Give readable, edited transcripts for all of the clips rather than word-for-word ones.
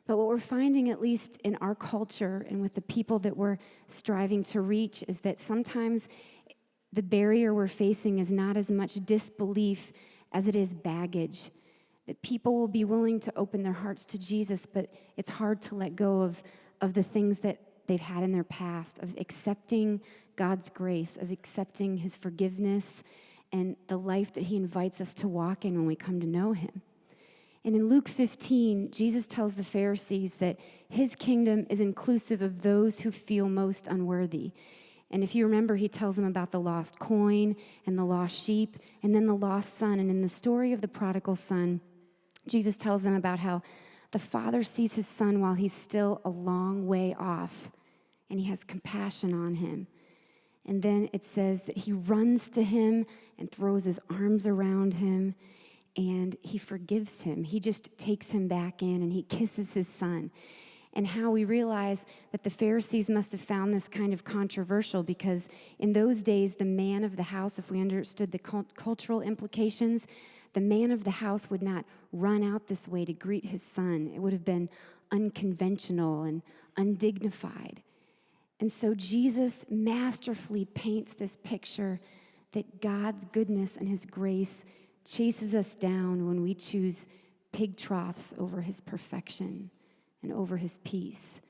But what we're finding, at least in our culture and with the people that we're striving to reach, is that sometimes the barrier we're facing is not as much disbelief as it is baggage. That people will be willing to open their hearts to Jesus, but it's hard to let go of the things that they've had in their past, of accepting God's grace, of accepting his forgiveness and the life that he invites us to walk in when we come to know him. And in Luke 15, Jesus tells the Pharisees that his kingdom is inclusive of those who feel most unworthy. And if you remember, he tells them about the lost coin and the lost sheep and then the lost son. And in the story of the prodigal son, Jesus tells them about how the father sees his son while he's still a long way off, and he has compassion on him. And then it says that he runs to him and throws his arms around him, and he forgives him. He just takes him back in, and he kisses his son. And how we realize that the Pharisees must have found this kind of controversial, because in those days, the man of the house, if we understood the cultural implications, the man of the house would not run out this way to greet his son. It would have been unconventional and undignified. And so Jesus masterfully paints this picture that God's goodness and his grace chases us down when we choose pig troughs over his perfection and over his peace.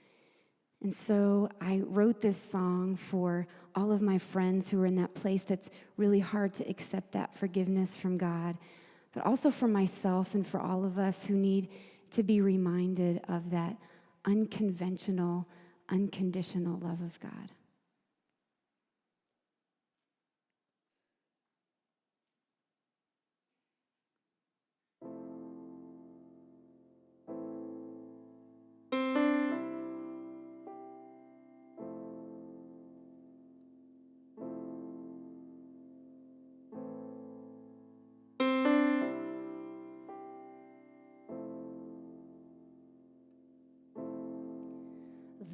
And so I wrote this song for all of my friends who are in that place that's really hard to accept that forgiveness from God, but also for myself and for all of us who need to be reminded of that unconventional, unconditional love of God.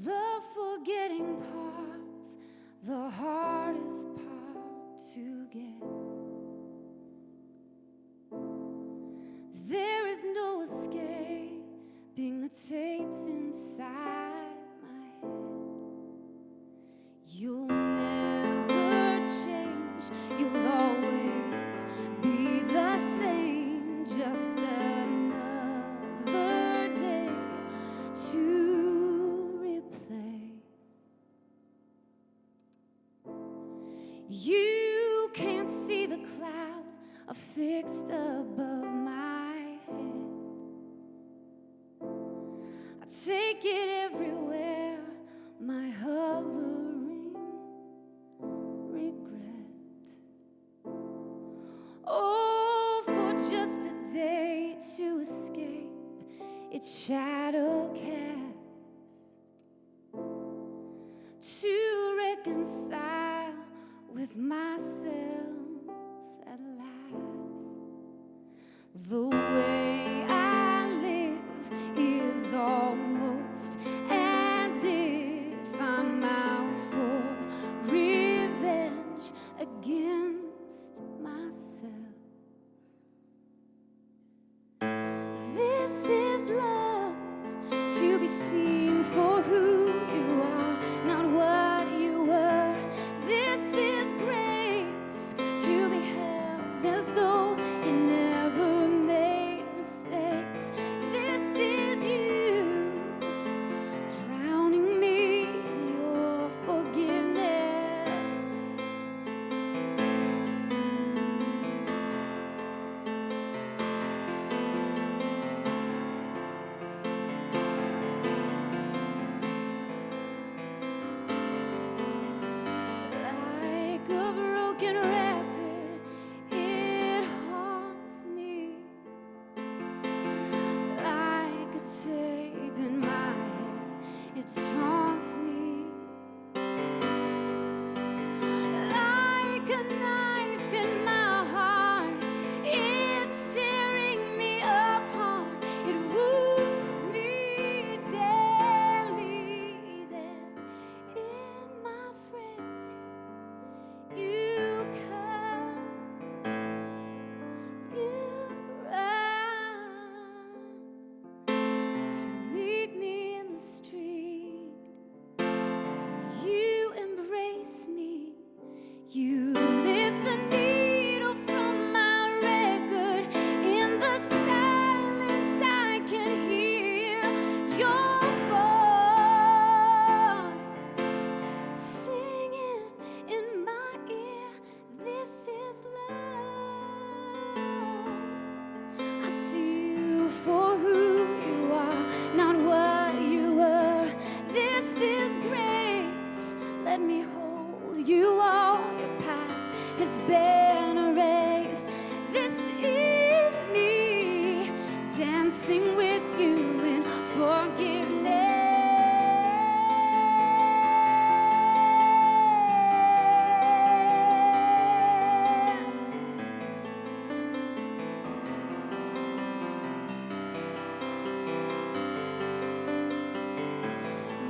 The forgetting part's the hardest part to get. There is no escaping the tapes inside my head. You'll never change, you'll always be the same, just another day to you can't see the cloud affixed above my head. I take it everywhere, my hovering regret. Oh, for just a day to escape its shadow cast, to reconcile with myself at last. The way I live is almost as if I'm out for revenge against myself. This is love, to be seen for who you are, not what you were. This is grace, to be held as though you never made mistakes. This is you, drowning me in your forgiveness. Like a broken record, it haunts me. Like a tape in my head, it taunts me. Like a knife in my heart, it's tearing me apart. It wounds me daily. Then in my frailty, you come.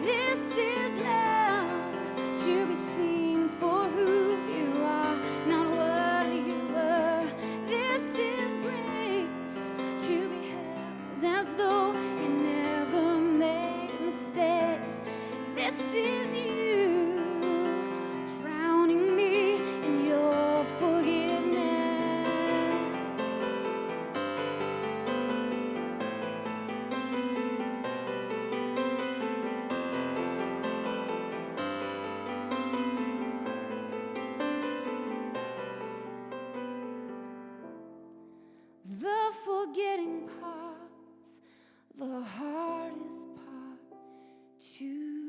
This is love, to be seen for who you are, not what you were. This is grace, to be held as though you never made mistakes. This is you, drowning me in your forgiveness. The forgetting parts, the hardest part to